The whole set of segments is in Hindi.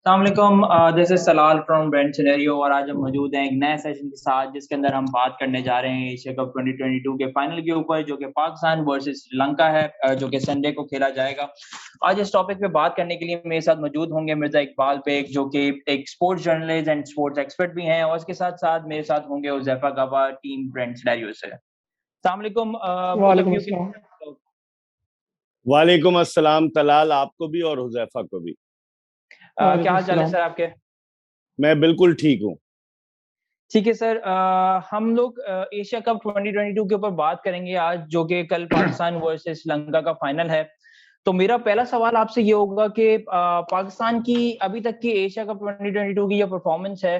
अस्सलामुअलैकुम। This is Salal from brand scenario और आज हम मौजूद हैं एक नए सेशन के साथ जिसके अंदर हम बात करने जा रहे हैं एशिया कप 2022 के फाइनल के ऊपर जो कि पाकिस्तान वर्सेस श्रीलंका है, जो कि संडे को खेला जाएगा। आज इस टॉपिक पे बात करने के लिए मेरे साथ मौजूद होंगे मिर्जा इकबाल बेग जो कि एक sports journalist and sports expert भी हैं, और इसके साथ साथ मेरे साथ होंगे हुज़ैफा गवा टीम ब्रेंड सिनेरियो से। अस्सलाम वालेकुम बोथ ऑफ वालेकुम यू। अस्सलाम। वालेकुम अस्सलाम तलाल, आपको भी और हुजैफा को भी। क्या वालेकुम हाल चाल है अस्सलाम। सर आपके? मैं बिल्कुल ठीक हूँ। ठीक है सर, हम लोग एशिया कप 2022 के ऊपर बात करेंगे आज, जो कि कल पाकिस्तान वर्सेस श्रीलंका का फाइनल है। तो मेरा पहला सवाल आपसे ये होगा कि पाकिस्तान की अभी तक की एशिया कप 2022 की जो परफॉर्मेंस है,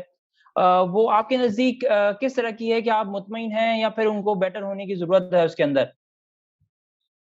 वो आपके नजदीक किस तरह की है? क्या आप मुतमईन हैं या फिर उनको बेटर होने की जरूरत है उसके अंदर?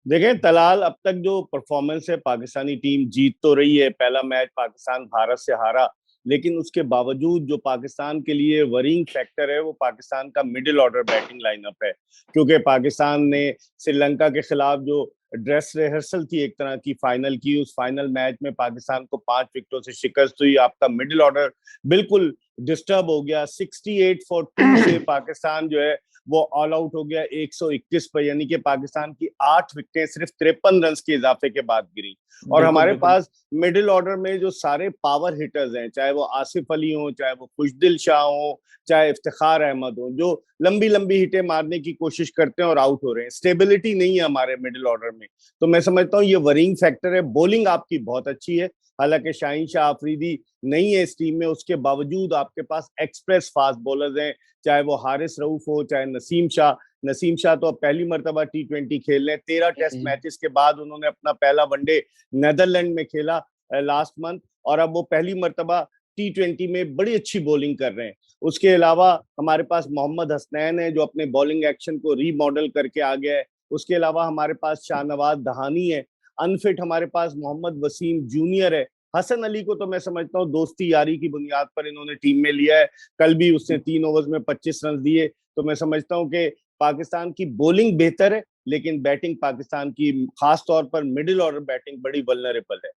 देखें तलाल, अब तक जो परफॉर्मेंस है, पाकिस्तानी टीम जीत तो रही है। पहला मैच पाकिस्तान भारत से हारा, लेकिन उसके बावजूद जो पाकिस्तान के लिए वरीइंग फैक्टर है वो पाकिस्तान का मिडिल ऑर्डर बैटिंग लाइनअप है। क्योंकि पाकिस्तान ने श्रीलंका के खिलाफ जो ड्रेस रिहर्सल थी एक तरह की फाइनल की, उस फाइनल मैच में पाकिस्तान को 5 विकेटों से शिकस्त हुई। आपका मिडिल ऑर्डर बिल्कुल डिस्टर्ब हो गया। 68 फॉर 2 से पाकिस्तान जो है वो ऑल आउट हो गया 121 पर, यानी कि पाकिस्तान की 8 विकेटें सिर्फ 53 रन के इजाफे के बाद गिरी। और बिल्कुल हमारे बिल्कुल। पास मिडिल ऑर्डर में जो सारे पावर हिटर्स हैं, चाहे वो आसिफ अली हो, चाहे वो खुशदिल शाह हो, चाहे इफ्तिखार अहमद हो, जो लंबी लंबी हिटें मारने की कोशिश करते हैं और आउट हो रहे हैं। स्टेबिलिटी नहीं है हमारे मिडिल ऑर्डर में। तो मैं समझता हूँ ये वरिंग फैक्टर है। बॉलिंग आपकी बहुत अच्छी है, हालांकि शाहीन शाह आफरीदी नहीं है इस टीम में, उसके बावजूद आपके पास एक्सप्रेस फास्ट बॉलर्स हैं, चाहे वो हारिस रऊफ हो, चाहे नसीम शाह। नसीम शाह तो अब पहली मरतबा T20 खेल रहे हैं। 13 टेस्ट जी। मैचेस के बाद उन्होंने अपना पहला वनडे नेदरलैंड में खेला लास्ट मंथ, और अब वो पहली मरतबा T20 में बड़ी अच्छी बॉलिंग कर रहे हैं। उसके अलावा हमारे पास मोहम्मद हसनैन है जो अपने बॉलिंग एक्शन को रीमॉडल करके आ गया है। उसके अलावा हमारे पास शाहनवाज दहानी है। अनफिट हमारे पास मोहम्मद वसीम जूनियर है। हसन अली को तो मैं समझता हूँ दोस्ती यारी की बुनियाद पर इन्होंने टीम में लिया है। कल भी उसने 3 ओवर्स में 25 रन दिए। तो मैं समझता हूँ कि पाकिस्तान की बॉलिंग बेहतर है, लेकिन बैटिंग पाकिस्तान की, खास तौर पर मिडिल ऑर्डर बैटिंग, बड़ी वल्नरेबल है।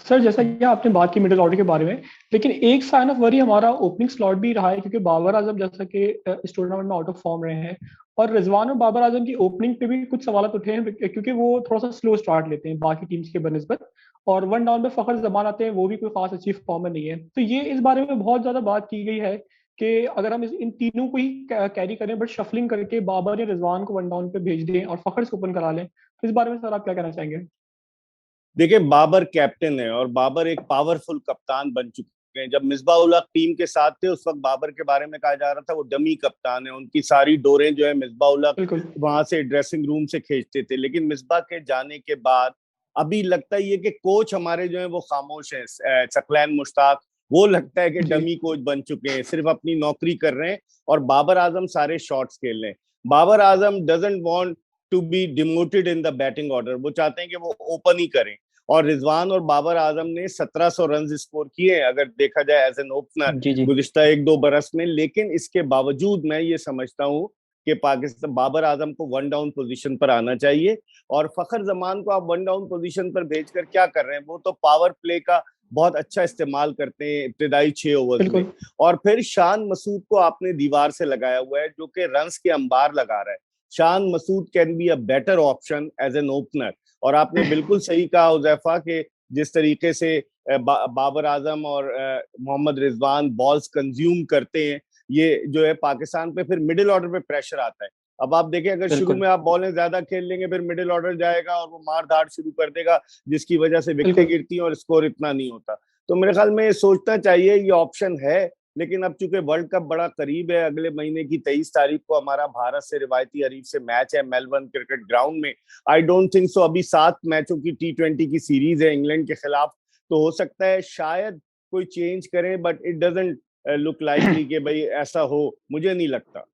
सर, जैसा कि आपने बात की मिडिल ऑर्डर के बारे में, लेकिन एक साइन ऑफ वरी हमारा ओपनिंग स्लॉट भी रहा है, क्योंकि बाबर आजम जैसा कि इस टूर्नामेंट में आउट ऑफ फॉर्म रहे हैं, और रिजवान और बाबर आजम की ओपनिंग पे भी कुछ सवाल उठे हैं, क्योंकि वो थोड़ा सा स्लो स्टार्ट लेते हैं बाकी टीम्स के बनिस्बत। और वन डाउन पे फखर जमान आते हैं, वो भी कोई खास अच्छी फॉर्म में नहीं है। तो ये इस बारे में बहुत ज्यादा बात की गई है कि अगर हम इन तीनों को ही कैरी करें, बट शफलिंग करके बाबर या रिजवान को वन डाउन पे भेज दें और फखर से ओपन करा लें, तो इस बारे में सर आप क्या कहना चाहेंगे? देखिए, बाबर कैप्टन है और बाबर एक पावरफुल कप्तान बन चुके हैं। जब मिसबाह उल हक टीम के साथ थे उस वक्त बाबर के बारे में कहा जा रहा था वो डमी कप्तान है, उनकी सारी डोरें जो है मिसबाह उल हक बिल्कुल। वहां से ड्रेसिंग रूम से खींचते थे। लेकिन मिसबाह के जाने के बाद अभी लगता ही है कि कोच हमारे जो है वो खामोश है। सकलैन मुश्ताक, वो लगता है कि जी। डमी कोच बन चुके हैं, सिर्फ अपनी नौकरी कर रहे हैं। और बाबर आजम सारे शॉट्स खेल रहे हैं। Babar Azam doesn't want to be demoted in the batting order, वो चाहते हैं कि वो ओपन ही करें। और रिजवान और बाबर आजम ने 1700 रन स्कोर किए हैं अगर देखा जाए एज एन ओपनर जी जी। गुज़िश्ता 1-2 बरस में। लेकिन इसके बावजूद मैं ये समझता हूँ कि पाकिस्तान, बाबर आजम को वन डाउन पोजीशन पर आना चाहिए। और फखर जमान को आप वन डाउन पोजीशन पर भेजकर क्या कर रहे हैं? वो तो पावर प्ले का बहुत अच्छा इस्तेमाल करते हैं इब्तदाई 6 ओवर्स में। बिल्कुल। और फिर शान मसूद को आपने दीवार से लगाया हुआ है जो कि रन्स के अंबार लगा रहा है। Shan Masood can be a better option as an opener. और आपने बिल्कुल सही कहा हुजैफा कि जिस तरीके से बाबर आजम और मोहम्मद रिजवान बॉल्स कंज्यूम करते हैं, ये जो है पाकिस्तान पे फिर मिडिल ऑर्डर पे प्रेशर आता है। अब आप देखें, अगर शुरू बिल्कुल में आप बॉलें ज्यादा खेल लेंगे फिर मिडिल ऑर्डर जाएगा और वो मार धाड़ शुरू कर देगा, जिसकी वजह से विकेटें बिल्कुल। गिरती हैं और स्कोर इतना नहीं होता। तो मेरे ख्याल में सोचना चाहिए, ये ऑप्शन है। लेकिन अब चूंकि वर्ल्ड कप बड़ा करीब है, अगले महीने की 23 तारीख को हमारा भारत से रिवायती हरीफ से मैच है मेलबर्न क्रिकेट ग्राउंड में। I don't think so. अभी 7 मैचों की T20 की सीरीज है इंग्लैंड के खिलाफ, तो हो सकता है शायद कोई चेंज करे, but it doesn't look likely कि भाई ऐसा हो, मुझे नहीं लगता।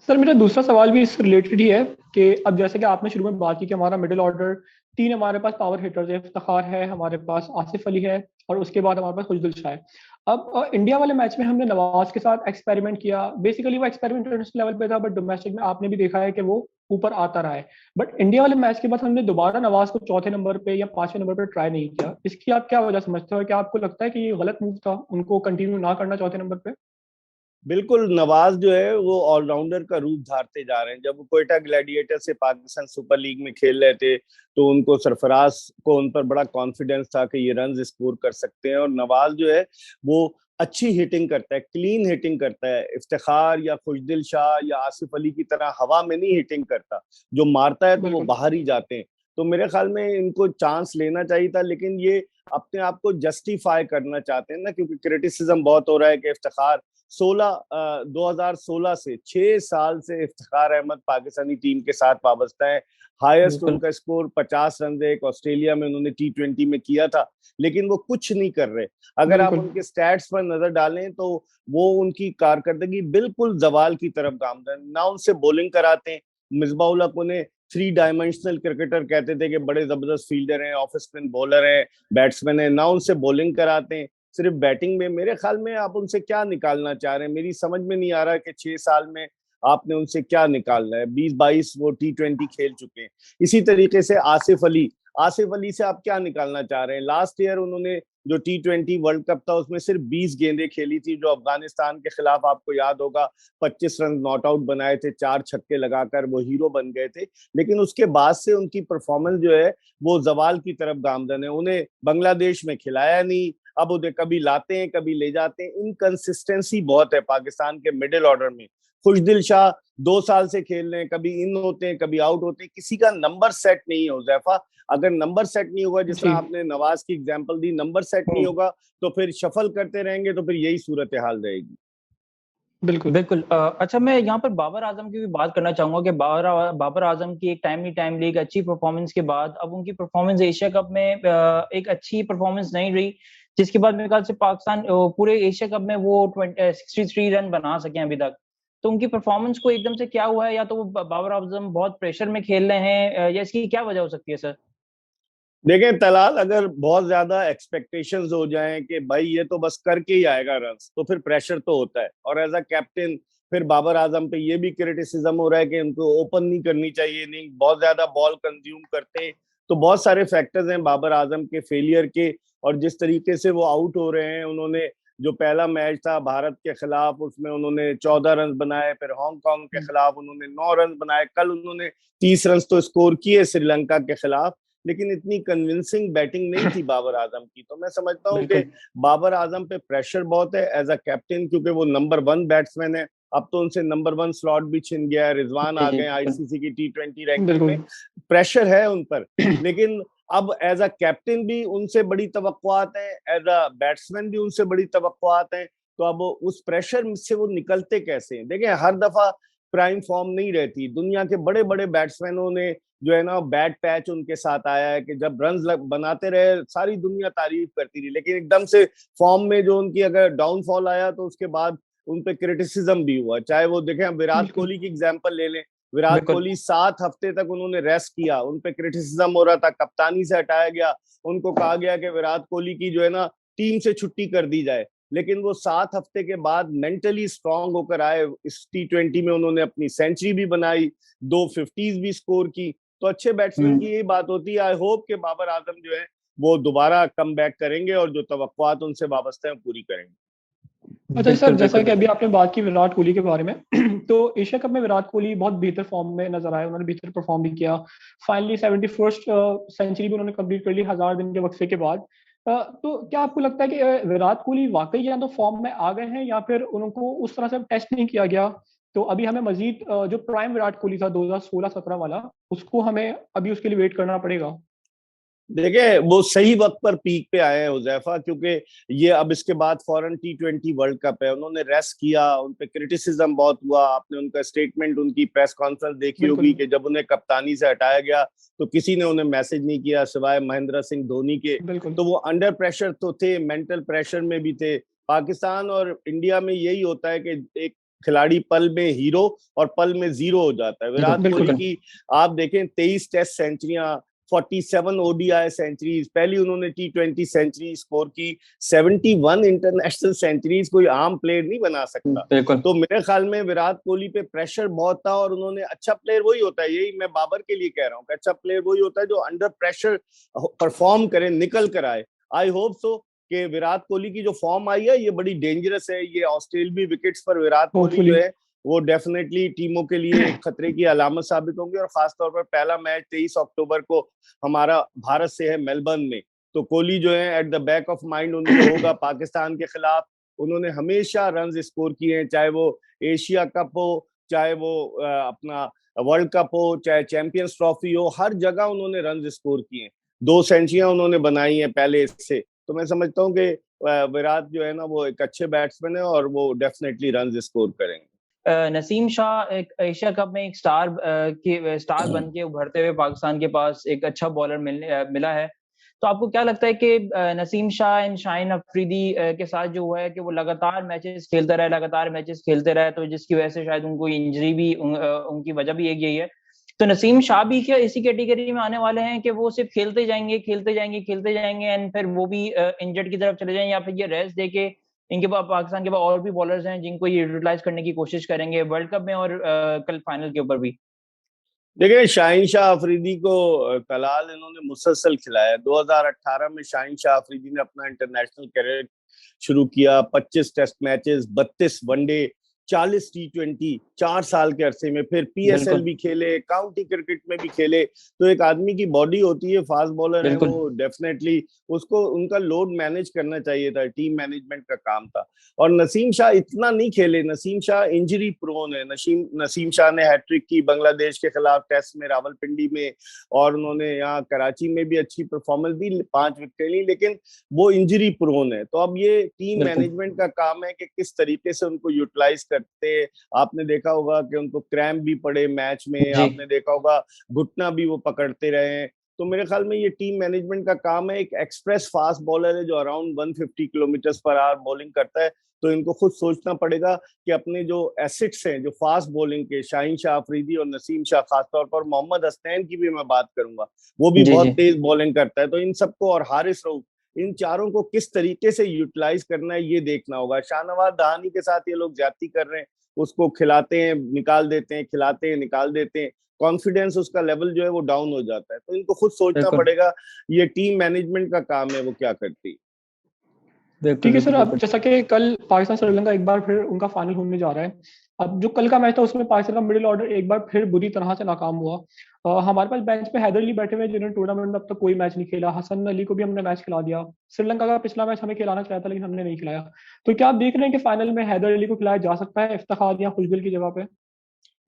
सर, मेरा दूसरा सवाल भी इससे रिलेटेड ही है कि अब जैसे कि आपने शुरू में बात की कि हमारा मिडिल ऑर्डर तीन हमारे पास पावर हिटर्स है, इफ्तिखार है, हमारे पास आसिफ अली है, और उसके बाद हमारे पास खुशदिल शाह है। अब इंडिया वाले मैच में हमने नवाज के साथ एक्सपेरिमेंट किया। बेसिकली वो एक्सपेरिमेंट इंटरनेशनल लेवल पे था, बट डोमेस्टिक में आपने भी देखा है कि वो ऊपर आता रहा है। बट इंडिया वाले मैच के बाद हमने दोबारा नवाज को चौथे नंबर पे या पांचवें नंबर पे ट्राई नहीं किया। इसकी आप क्या वजह समझते हो? क्या आपको लगता है कि ये गलत मूव था उनको कंटिन्यू ना करना चौथे नंबर पे? बिल्कुल, नवाज जो है वो ऑलराउंडर का रूप धारते जा रहे हैं। जब वो क्वेटा ग्लैडिएटर से पाकिस्तान सुपर लीग में खेल रहे थे तो उनको सरफराज को उन पर बड़ा कॉन्फिडेंस था कि ये रन स्कोर कर सकते हैं। और नवाज जो है वो अच्छी हिटिंग करता है, क्लीन हिटिंग करता है। इफ्तिखार या खुशदिल शाह या आसिफ अली की तरह हवा में नहीं हिटिंग करता, जो मारता है तो वो बिल्कुल। बाहर ही जाते हैं। तो मेरे ख्याल में इनको चांस लेना चाहिए था, लेकिन ये अपने आप को जस्टिफाई करना चाहते हैं ना, क्योंकि क्रिटिसिज्म बहुत हो रहा है कि इफ्तिखार 2016 से 6 साल से इफ्तिखार अहमद पाकिस्तानी टीम के साथ वाबस्ता है। हाईएस्ट बिल्कुल। उनका स्कोर 50 रन है, एक ऑस्ट्रेलिया में उन्होंने T20 में किया था, लेकिन वो कुछ नहीं कर रहे। अगर आप बिल्कुल। उनके स्टैट्स पर नजर डालें तो वो उनकी कारकर्दगी बिल्कुल जवाल की तरफ गामजन। ना उनसे बॉलिंग कराते हैं, मिसबाह उल हक उन्हें 3 डायमेंशनल क्रिकेटर कहते थे कि बड़े जबरदस्त फील्डर हैं, ऑफ स्पिन बॉलर हैं, बैट्समैन है, ना उनसे बॉलिंग कराते हैं, सिर्फ बैटिंग में। मेरे ख्याल में आप उनसे क्या निकालना चाह रहे हैं, मेरी समझ में नहीं आ रहा कि 6 साल में आपने उनसे क्या निकालना है। 20-22 वो T20 खेल चुके हैं। इसी तरीके से आसिफ अली से आप क्या निकालना चाह रहे हैं? लास्ट ईयर उन्होंने जो T20 वर्ल्ड कप था उसमें सिर्फ 20 गेंदें खेली थी, जो अफगानिस्तान के खिलाफ आपको याद होगा 25 रन नॉट आउट बनाए थे, 4 छक्के लगाकर वो हीरो बन गए थे। लेकिन उसके बाद से उनकी परफॉर्मेंस जो है वो जवाल की तरफ गामजन है। उन्हें बांग्लादेश में खिलाया नहीं, अब उन्हें कभी लाते हैं कभी ले जाते हैं। इनकंसिस्टेंसी बहुत है पाकिस्तान के मिडिल ऑर्डर में। खुशदिल शाह 2 साल से खेल रहे हैं, कभी इन होते हैं कभी आउट होते हैं, किसी का नंबर सेट नहीं है हुजैफा। अगर नंबर सेट नहीं होगा, जिस तरह जी। आपने नवाज की एग्जांपल दी, नंबर सेट नहीं होगा तो फिर शफल करते रहेंगे, तो फिर यही सूरत हाल रहेगी। बिल्कुल। बिल्कुल। अच्छा, मैं यहाँ पर बाबर आजम की भी बात करना चाहूंगा कि बाबर आजम की एक टाइमली एक अच्छी परफॉर्मेंस के बाद अब उनकी परफॉर्मेंस एशिया कप में एक अच्छी परफॉर्मेंस नहीं रही, जिसके बाद मेरे ख्याल से पाकिस्तान पूरे एशिया कप में वो 63 रन बना सके अभी तक। तो उनकी परफॉर्मेंस को एकदम से क्या हुआ है? या तो वो बाबर आजम बहुत प्रेशर में खेल रहे हैं, या इसकी क्या वजह हो सकती है सर? देखें तलाल, अगर बहुत ज्यादा एक्सपेक्टेशंस हो जाएं कि भाई ये तो बस करके ही आएगा रन, तो फिर प्रेशर तो होता है। और एज अ कैप्टन फिर बाबर आजम पे ये भी क्रिटिसिज्म हो रहा है कि उनको ओपन नहीं करनी चाहिए, नहीं बहुत ज्यादा बॉल कंज्यूम करते हैं। तो बहुत सारे फैक्टर्स हैं बाबर आजम के फेलियर के। और जिस तरीके से वो आउट हो रहे हैं, उन्होंने जो पहला मैच था भारत के खिलाफ उसमें उन्होंने 14 रन बनाए, फिर हांगकांग के खिलाफ उन्होंने 9 रन बनाए, कल उन्होंने 30 रन तो स्कोर किए श्रीलंका के खिलाफ, लेकिन इतनी कन्विंसिंग बैटिंग नहीं थी बाबर आजम की। तो मैं समझता हूँ कि बिल्कुल। बाबर आजम पे प्रेशर बहुत है एज अ कैप्टन, क्योंकि वो नंबर 1 बैट्समैन है। अब तो उनसे नंबर 1 स्लॉट भी छिन गया है, रिजवान जी आ जी गए बिल्कुल। आईसीसी की T20 रैंकिंग में। बिल्कुल। प्रेशर है उन पर, लेकिन अब एज अ कैप्टन भी उनसे बड़ी तवक्कुआत है, एज अ बैट्समैन भी उनसे बड़ी तवक्कुआत है। तो अब उस प्रेशर से वो निकलते कैसे हैं? देखिए, हर दफा प्राइम फॉर्म नहीं रहती। दुनिया के बड़े बड़े बैट्समैनों ने जो है ना बैड पैच उनके साथ आया है कि जब रन बनाते रहे सारी दुनिया तारीफ करती रही, लेकिन एकदम से फॉर्म में जो उनकी अगर डाउनफॉल आया तो उसके बाद उन पे क्रिटिसिज्म भी हुआ। चाहे वो देखें, विराट बिल्कुल। कोहली की एग्जांपल ले लें। विराट बिल्कुल। कोहली 7 हफ्ते तक उन्होंने रेस्ट किया, उन पे क्रिटिसिज्म हो रहा था, कप्तानी से हटाया गया, उनको कहा गया कि विराट कोहली की जो है ना टीम से छुट्टी कर दी जाए। लेकिन वो 7 हफ्ते के बाद मेंटली स्ट्रांग होकर आए। इस T20 में उन्होंने अपनी सेंचुरी भी बनाई, 2 50s भी स्कोर की। तो अच्छे बैट्समैन की हम्म। यही बात होती है। आई होप कि बाबर आजम जो है वो दोबारा कम बैक करेंगे और जो तवक्कुआत उनसे वाबस्ते हैं पूरी करेंगे। अच्छा सर, बिल्कुल जैसा बिल्कुल कि अभी बिल्कुल। आपने बात की विराट कोहली के बारे में तो एशिया कप में विराट कोहली बहुत बेहतर फॉर्म में नजर आए, उन्होंने बेहतर परफॉर्म भी किया। फाइनली 71st सेंचुरी भी उन्होंने कंप्लीट कर ली 1000 दिन के वक्फे के बाद। तो क्या आपको लगता है कि विराट कोहली वाकई या तो फॉर्म में आ गए हैं या फिर उनको उस तरह से टेस्ट नहीं किया गया? तो अभी हमें मजीद जो प्राइम विराट कोहली था 2016-17 वाला, उसको हमें अभी उसके लिए वेट करना पड़ेगा? देखिए, वो सही वक्त पर पीक पे आए हैं हुजैफा, क्योंकि ये अब इसके बाद फौरन T20 वर्ल्ड कप है। उन्होंने रेस्ट किया, उन पे क्रिटिसिज्म बहुत हुआ। आपने उनका स्टेटमेंट, उनकी प्रेस कॉन्फ्रेंस देखी बिल्कुल। होगी कि जब उन्हें कप्तानी से हटाया गया तो किसी ने उन्हें मैसेज नहीं किया सिवाय महेंद्र सिंह धोनी के। बिल्कुल। तो वो अंडर प्रेशर तो थे, मेंटल प्रेशर में भी थे। पाकिस्तान और इंडिया में यही होता है कि एक खिलाड़ी पल में हीरो और पल में जीरो हो जाता है। विराट बिल्कुल कोहली बिल्कुल। की आप देखें 23 टेस्ट सेंचुरियां, 47 ओडीआई सेंचुरीज, पहली उन्होंने T20 सेंचुरी स्कोर की, 71 इंटरनेशनल सेंचुरीज कोई आम प्लेयर नहीं बना सकता। तो मेरे ख्याल में विराट कोहली पे प्रेशर बहुत था, और उन्होंने, अच्छा प्लेयर वही होता है, यही मैं बाबर के लिए कह रहा हूँ कि अच्छा प्लेयर वही होता है जो अंडर प्रेशर परफॉर्म करे, निकल कर आए। आई होप सो कि विराट कोहली की जो फॉर्म आई है ये बड़ी डेंजरस है। ये ऑस्ट्रेलियाई विकेट्स पर विराट कोहली जो है वो डेफिनेटली टीमों के लिए एक खतरे की अलामत साबित होंगे। और खासतौर पर पहला मैच 23 अक्टूबर को हमारा भारत से है मेलबर्न में, तो कोहली जो है at the back of mind उनके होगा पाकिस्तान के खिलाफ। उन्होंने हमेशा रन स्कोर किए हैं, चाहे वो एशिया कप हो, चाहे वो अपना वर्ल्ड कप हो, चाहे चैंपियंस ट्रॉफी हो, हर जगह उन्होंने रन स्कोर किए। 2 सेंचुरियां उन्होंने बनाई हैं पहले इससे। तो मैं समझता हूँ कि विराट जो है ना वो एक अच्छे बैट्समैन है और वो डेफिनेटली रन स्कोर करेंगे। नसीम शाह एक एशिया कप में एक स्टार बन के उभरते हुए पाकिस्तान के पास एक अच्छा बॉलर मिला है। तो आपको क्या लगता है कि नसीम शाह एंड शाहीन अफरीदी के साथ जो हुआ है कि वो लगातार मैचेस खेलते रहे, तो जिसकी वजह से शायद उनको इंजरी भी उनकी वजह भी एक यही है। तो नसीम शाह भी क्या इसी कैटेगरी में आने वाले हैं कि वो सिर्फ खेलते जाएंगे एंड फिर वो भी इंजर्ड की तरफ चले जाएंगे, या फिर ये रेस्ट देके इनके पास, पाकिस्तान के पास और भी बॉलर्स हैं जिनको ये यूटिलाइज करने की कोशिश करेंगे वर्ल्ड कप में और कल फाइनल के ऊपर भी? देखिए, शाहीन शाह अफरीदी को तलाल इन्होंने मुसलसल खिलाया। 2018 में शाहीन शाह अफरीदी ने अपना इंटरनेशनल करियर शुरू किया। 25 टेस्ट मैचेस, 32 वनडे, 40 T20, 4 साल के अरसे में। फिर PSL भी खेले, काउंटी क्रिकेट में भी खेले। तो एक आदमी की बॉडी होती है, फास्ट बॉलर है वो, डेफिनेटली उसको उनका लोड मैनेज करना चाहिए था, टीम मैनेजमेंट का काम था। और नसीम शाह इतना नहीं खेले, नसीम शाह इंजरी प्रोन है। नसीम शाह ने हैट्रिक की बांग्लादेश के खिलाफ टेस्ट में, रावलपिंडी में, और उन्होंने यहाँ कराची में भी अच्छी परफॉर्मेंस दी, 5 विकेट ली, लेकिन वो इंजरी प्रोन है। तो अब ये टीम मैनेजमेंट का काम है कि किस तरीके से उनको यूटिलाइज करते। आपने देखा होगा कि उनको क्रैम्प भी पड़े मैच में, आपने देखा होगा घुटना भी वो पकड़ते रहे। तो मेरे ख्याल में ये टीम मैनेजमेंट का काम है। एक एक्सप्रेस फास्ट बॉलर है जो around 150 kilometre per hour bowling करता है, तो इनको खुद सोचना पड़ेगा कि अपने जो एसिड्स हैं जो फास्ट बॉलिंग के, शाहीन शाह अफरीदी और नसीम शाह, खासतौर पर मोहम्मद हसनैन की भी मैं बात करूंगा, वो भी बहुत तेज बॉलिंग करता है, तो इन सबको, और हारिस रऊफ, इन चारों को किस तरीके से यूटिलाइज करना है ये देखना होगा। शाहनवाज दहानी के साथ ये लोग ज्यादती कर रहे हैं, उसको खिलाते हैं निकाल देते हैं, खिलाते हैं निकाल देते हैं, कॉन्फिडेंस उसका लेवल जो है वो डाउन हो जाता है। तो इनको खुद सोचना पड़ेगा, ये टीम मैनेजमेंट का काम है, वो क्या करती है। ठीक है सर, अब जैसा कि कल पाकिस्तान श्रीलंका एक बार फिर उनका फाइनल होने जा रहा है। अब जो कल का मैच था उसमें पाकिस्तान का मिडिल ऑर्डर एक बार फिर बुरी तरह से नाकाम हुआ। हमारे पास बेंच पे हैदर अली बैठे हुए हैं जिन्होंने टूर्नामेंट में अब तक कोई मैच नहीं खेला। हसन अली को भी हमने मैच खिला दिया। श्रीलंका का पिछला मैच हमें खिलाना चाहिए था लेकिन हमने नहीं खिलाया। तो क्या आप देख रहे हैं कि फाइनल में हैदर अली को खिलाया जा सकता है इफ्तिखार या खुशदिल की जगह पे?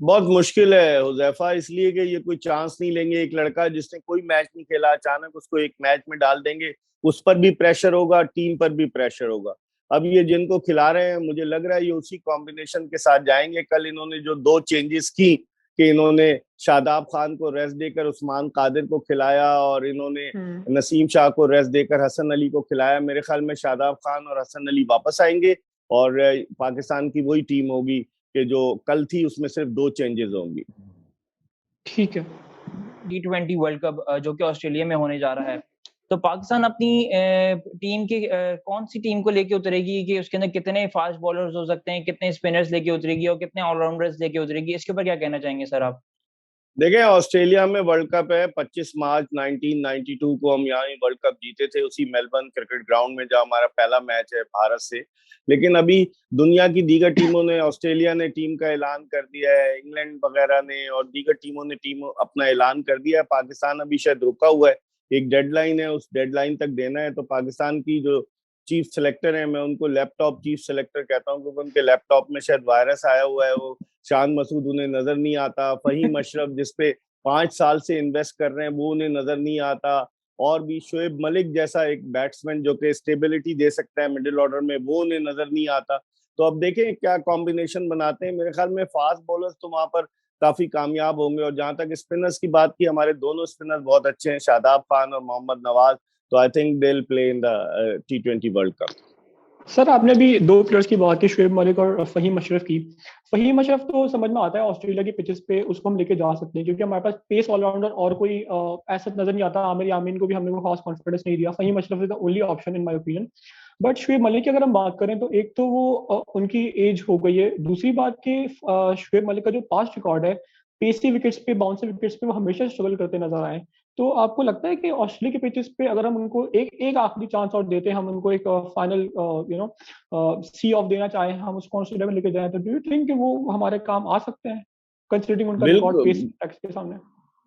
बहुत मुश्किल है हुजैफा, इसलिए कि ये कोई चांस नहीं लेंगे। एक लड़का जिसने कोई मैच नहीं खेला, अचानक उसको एक मैच में डाल देंगे, उस पर भी प्रेशर होगा, टीम पर भी प्रेशर होगा। अब ये जिनको खिला रहे हैं, मुझे लग रहा है ये उसी कॉम्बिनेशन के साथ जाएंगे। कल इन्होंने जो 2 चेंजेस की कि इन्होंने शादाब खान को रेस्ट देकर उस्मान कादिर को खिलाया, और इन्होंने नसीम शाह को रेस्ट देकर हसन अली को खिलाया, मेरे ख्याल में शादाब खान और हसन अली वापस आएंगे और पाकिस्तान की वही टीम होगी कि जो कल थी, उसमें सिर्फ 2 चेंजेस होंगी। ठीक है। T20 वर्ल्ड कप जो कि ऑस्ट्रेलिया में होने जा रहा है, तो पाकिस्तान अपनी टीम की कौन सी टीम को लेके उतरेगी कि उसके अंदर कितने फास्ट बॉलर्स हो सकते हैं, कितने स्पिनर्स लेके उतरेगी और कितने ऑलराउंडर्स लेके उतरेगी, इसके ऊपर क्या कहना चाहेंगे सर आप? देखिए, ऑस्ट्रेलिया में वर्ल्ड कप है। 25 मार्च 1992 को हम यहाँ वर्ल्ड कप जीते थे, उसी मेलबर्न क्रिकेट ग्राउंड में, जहाँ हमारा पहला मैच है भारत से। लेकिन अभी दुनिया की दीगर टीमों ने, ऑस्ट्रेलिया ने टीम का ऐलान कर दिया है, इंग्लैंड वगैरह ने और दीगर टीमों ने टीम अपना ऐलान कर दिया है। पाकिस्तान अभी शायद रुका हुआ है, एक डेडलाइन है, उस डेडलाइन तक देना है। तो पाकिस्तान की जो चीफ सेलेक्टर है, मैं उनको लैपटॉप चीफ सेलेक्टर कहता हूँ, क्योंकि उनके लैपटॉप में शायद वायरस आया हुआ है। वो शान मसूद उन्हें नजर नहीं आता, फहीम अशरफ जिसपे 5 साल से इन्वेस्ट कर रहे हैं वो उन्हें नजर नहीं आता, और भी शोएब मलिक जैसा एक बैट्समैन जो कि स्टेबिलिटी दे सकता है मिडिल ऑर्डर में, वो उन्हें नजर नहीं आता। तो अब देखें क्या कॉम्बिनेशन बनाते हैं। मेरे ख्याल में फास्ट बॉलर्स तो वहां पर काफी कामयाब होंगे। और जहां तक स्पिनर्स की बात की, हमारे दोनों स्पिनर्स बहुत अच्छे हैं, शादाब खान और मोहम्मद नवाज। तो I think they will play in the T20 world cup. Sir आपने भी दो प्लेयर्स की बात की, शुएब मलिक और फहीम अशरफ की। फहीम अशरफ तो समझ में आता है ऑस्ट्रेलिया की पिचेस पे उसको हम लेके जा सकते हैं, क्योंकि हमारे पास पेस ऑलराउंडर और कोई ऐसा नजर नहीं आता। आमिर यामीन को भी हमने को खास कॉन्फिडेंस नहीं दिया। Faheem Ashraf is the only option in my opinion. But Shoaib Malik की अगर हम बात करें तो एक तो वो उनकी एज हो गई है, दूसरी बात कि शुएब मलिक का जो पास्ट रिकॉर्ड है पेसी विकेट्स पे, बाउंसी विकेट्स पे, वो हमेशा स्ट्रगल करते नजर आए। तो आपको लगता है कि ऑस्ट्रेलिया के पिचेस पे अगर हम उनको एक एक आखिरी चांस और देते हैं, हम उनको एक फाइनल सी ऑफ देना चाहें, हम उसको ऑस्ट्रेलिया में लेके जाएं, तो डू यू थिंक कि वो हमारे काम आ सकते हैं कंसिडरिंग उनका रिकॉर्ड पेस बिल्कुल, टैक्स के सामने?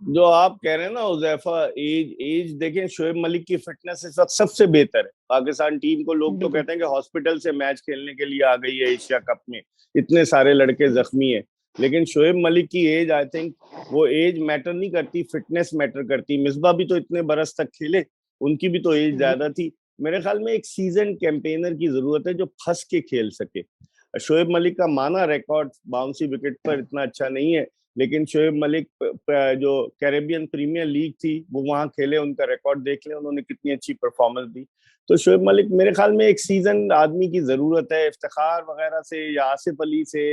जो आप कह रहे हैं ना हुजैफा, एज एज देखें, शोएब मलिक की फिटनेस इस वक्त सबसे बेहतर है पाकिस्तान टीम को। लोग तो बिल्कुल कहते हैं कि हॉस्पिटल से मैच खेलने के लिए आ गई है एशिया कप में, इतने सारे लड़के जख्मी हैं, लेकिन शोएब मलिक की एज, आई थिंक वो एज मैटर नहीं करती, फिटनेस मैटर करती। मिसबा भी तो इतने बरस तक खेले, उनकी भी तो एज ज्यादा थी। मेरे ख्याल में एक सीजन कैंपेनर की जरूरत है जो फंस के खेल सके। शोएब मलिक का माना रिकॉर्ड बाउंसी विकेट पर इतना अच्छा नहीं है, लेकिन शोएब मलिक जो कैरेबियन प्रीमियर लीग थी वो वहां खेले, उनका रिकॉर्ड देख ले, उन्होंने कितनी अच्छी परफॉर्मेंस दी। तो शोएब मलिक मेरे ख्याल में एक सीजन आदमी की जरूरत है। इफ्तिखार वगैरह से या आसिफ अली से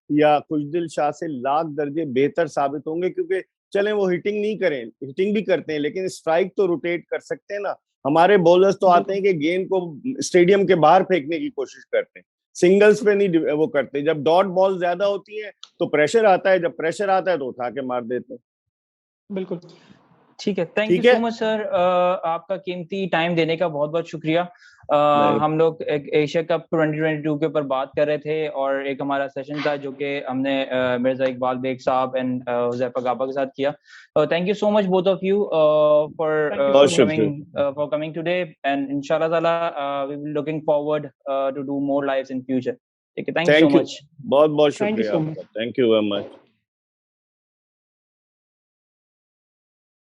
या खुशदिल शाह से लाख दर्जे बेहतर साबित होंगे, क्योंकि चले वो हिटिंग नहीं करें, हिटिंग भी करते हैं, लेकिन स्ट्राइक तो रोटेट कर सकते हैं ना। हमारे बॉलर्स तो आते हैं कि गेंद को स्टेडियम के बाहर फेंकने की कोशिश करते हैं, सिंगल्स पे नहीं वो करते। जब डॉट बॉल ज्यादा होती है तो प्रेशर आता है, जब प्रेशर आता है तो उठा के मार देते हैं। बिल्कुल। ठीक है, थैंक यू ठीक है, सो मच सर। आपका कीमती टाइम देने का बहुत बहुत शुक्रिया। नहीं, हम लोग एक एशिया कप 2022 के ऊपर बात कर रहे थे, और एक हमारा सेशन था जो कि हमने मिर्जा इकबाल बेग साहब एंड हुजैफा गाबा के साथ किया। Thank you so much both of you thank you बहुत सो मच। शुक्रिया, for coming today, and inshallah ताला we will looking forward to do more lives in future. ठीक है, thank you so thank you, much. बहुत बहुत थैंक यू शुक्रिया सो आपका, much. Thank you very much.